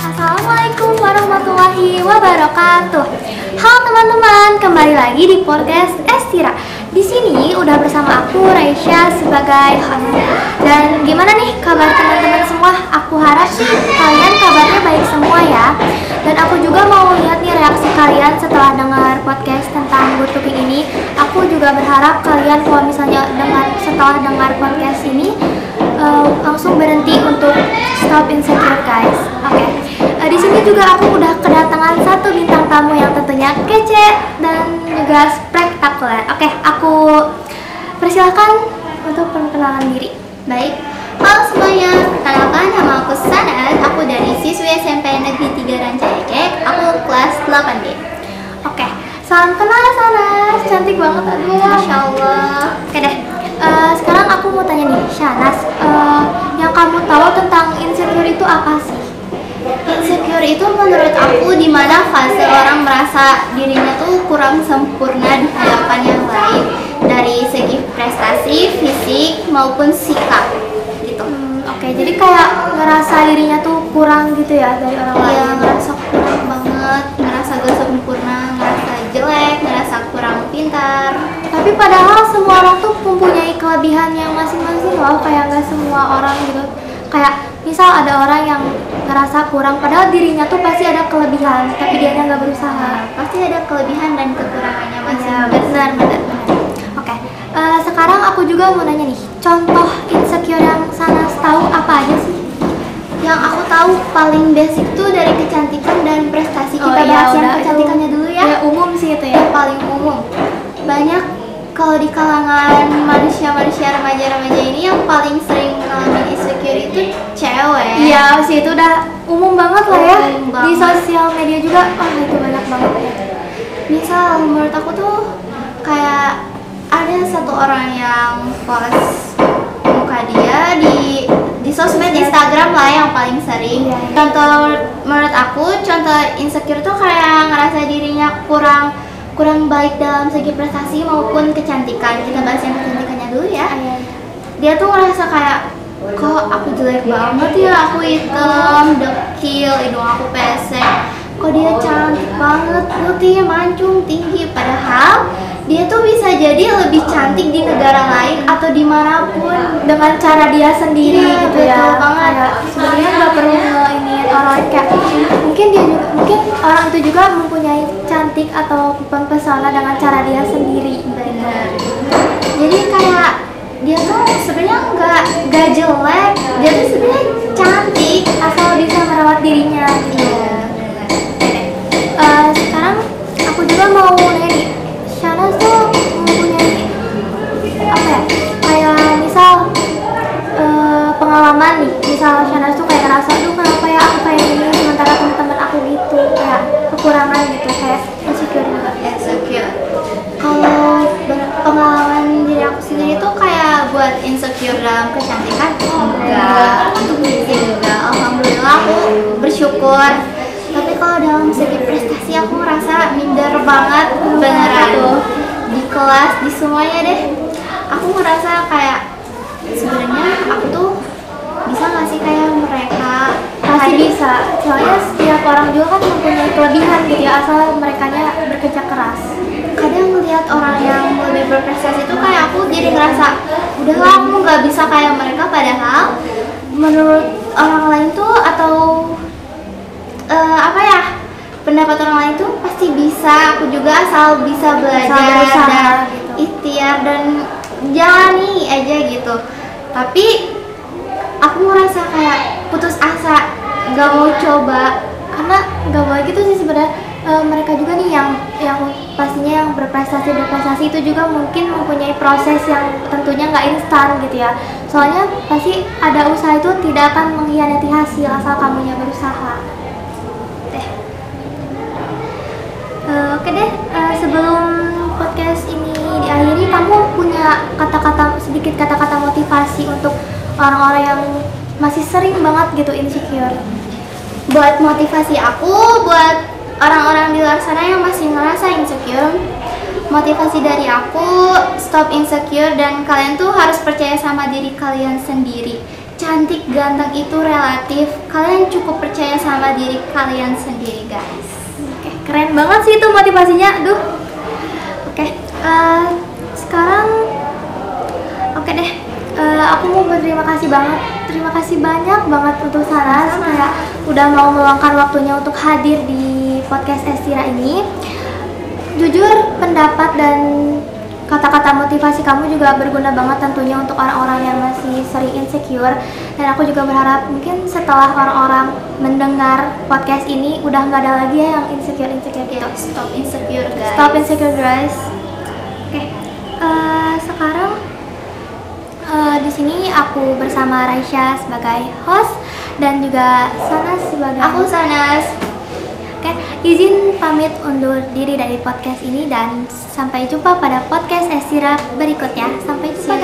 Assalamualaikum warahmatullahi wabarakatuh. Halo teman-teman, kembali lagi di podcast Estira. Di sini udah bersama aku Raisya sebagai host. Dan gimana nih kabar teman-teman semua? Aku harap sih kalian kabarnya baik semua ya. Dan aku juga mau lihat nih reaksi kalian setelah dengar podcast tentang good cooking ini. Aku juga berharap kalian kalau misalnya setelah dengar podcast ini langsung berhenti untuk stop insecure guys. Oke. Di sini juga aku udah kedatangan satu bintang tamu yang tentunya kece dan juga spektakuler. Oke, aku persilakan untuk perkenalan diri. Baik, halo semuanya, perkenalkan nama aku Sanas. Aku dari siswi SMP Negeri 3 Rancaikek. Aku kelas 8B. Oke, salam kenal Sanas, cantik banget aduh. Masya Allah. Oke deh, sekarang aku mau tanya nih Sanas, yang kamu tahu tentang insecure itu apa sih? Insecure itu menurut aku dimana fase orang merasa dirinya tuh kurang sempurna di hadapan yang lain dari segi prestasi, fisik maupun sikap gitu. Oke, jadi kayak ngerasa dirinya tuh kurang gitu ya dari orang lain. Iya, ngerasa kurang banget, ngerasa gak sempurna, ngerasa jelek, ngerasa kurang pintar. Tapi padahal semua orang tuh mempunyai kelebihan yang masing-masing loh, kayak nggak semua orang gitu. Kayak misal ada orang yang ngerasa kurang, padahal dirinya tuh pasti ada kelebihan, tapi dianya nggak berusaha. Pasti ada kelebihan dan kekurangannya Ya, masing-masing. benar. Oke, sekarang aku juga mau nanya nih, contoh insecure yang Sanas tahu apa aja sih? Yang aku tahu paling basic tuh dari kecantikan dan prestasi. Kita bahas yang kecantikannya dulu ya. Ya umum sih itu ya. Yang paling umum. Banyak kalau di kalangan manusia-manusia remaja-remaja ini yang paling sering ngalamin insecure itu cewek. Iya sih, itu udah umum banget lah ya. Umum Di banget. sosial media juga, itu banyak banget ya. Misal menurut aku tuh kayak ada satu orang yang post muka dia di sosmed Instagram lah yang paling sering. Iya. Contoh menurut aku, contoh insecure tuh kayak ngerasa dirinya kurang baik dalam segi prestasi maupun kecantikan. Kita bahas yang kecantikannya dulu ya. Dia tuh ngerasa kayak, kok aku jelek banget ya, aku hitam, dekil, hidung aku pesek. Kok dia cantik banget, putih, mancung, tinggi. Padahal dia tuh bisa jadi lebih cantik di negara lain atau dimanapun Dengan cara dia sendiri Iya, gitu ya. betul banget. Kayak sebenarnya nggak perlu ini orang lain, kayak mungkin orang itu juga mempunyai cantik atau mempesona dengan cara dia sendiri. Bener. Jadi kayak dia tuh sebenarnya nggak jelek, dia tuh sebenarnya cantik Asal bisa merawat dirinya. Iya. Sekarang aku juga mau nanya nih, Shanas tuh mempunyai apa ya? Kayak misal pengalaman nih, misal Shanas tuh kayak ngerasa, aduh kenapa ya aku kayak gini sementara teman-teman aku gitu, kayak kekurangan gitu, kayak insecure juga. Insecure. Kalau pengalaman diri aku sendiri tuh kayak buat insecure dalam kecantikan enggak, untuk fisik enggak. Alhamdulillah aku bersyukur. Tapi kalau dalam segi prestasi aku merasa minder banget beneran tuh di kelas, di semuanya deh. Aku merasa kayak sebenarnya aku tuh bisa nggak sih kayak mereka. Pasti bisa, soalnya setiap orang juga kan mempunyai kelebihan gitu ya, asal merekanya bekerja keras. Kadang ngelihat orang yang lebih berprestasi tuh kayak aku jadi ngerasa udahlah aku nggak bisa kayak mereka, padahal menurut orang lain tuh atau pendapat orang lain tuh pasti bisa. Aku juga asal bisa belajar berusaha, dan gitu. ikhtiar dan jalani aja gitu. Tapi aku ngerasa kayak putus asa, nggak mau coba. Karena nggak boleh gitu sih sebenarnya. Mereka juga nih yang pastinya yang berprestasi itu juga mungkin mempunyai proses yang tentunya nggak instan gitu ya. Soalnya pasti ada usaha itu tidak akan mengkhianati hasil asal kamunya berusaha. Oke deh, sebelum podcast ini diakhiri, kamu punya sedikit kata-kata motivasi untuk orang-orang yang masih sering banget gitu insecure? Buat motivasi aku, buat orang-orang di luar sana yang masih ngerasa insecure, motivasi dari aku, stop insecure dan kalian tuh harus percaya sama diri kalian sendiri. Cantik ganteng itu relatif. Kalian cukup percaya sama diri kalian sendiri, guys. Oke, keren banget sih itu motivasinya. Aduh. Oke, sekarang oke deh. Aku mau berterima kasih banget. Terima kasih banyak banget untuk Sanas kayak udah mau meluangkan waktunya untuk hadir di podcast Estira ini. Jujur, pendapat dan kata-kata motivasi kamu juga berguna banget tentunya untuk orang-orang yang masih sering insecure. Dan aku juga berharap mungkin setelah orang-orang mendengar podcast ini udah nggak ada lagi ya yang insecure-insecure gitu. Stop insecure, guys. Stop insecure, guys. Oke, sekarang di sini aku bersama Raisya sebagai host dan juga Sanas sebagai Aku Sanas. Oke, izin pamit undur diri dari podcast ini dan sampai jumpa pada podcast Estira berikutnya. Sampai jumpa.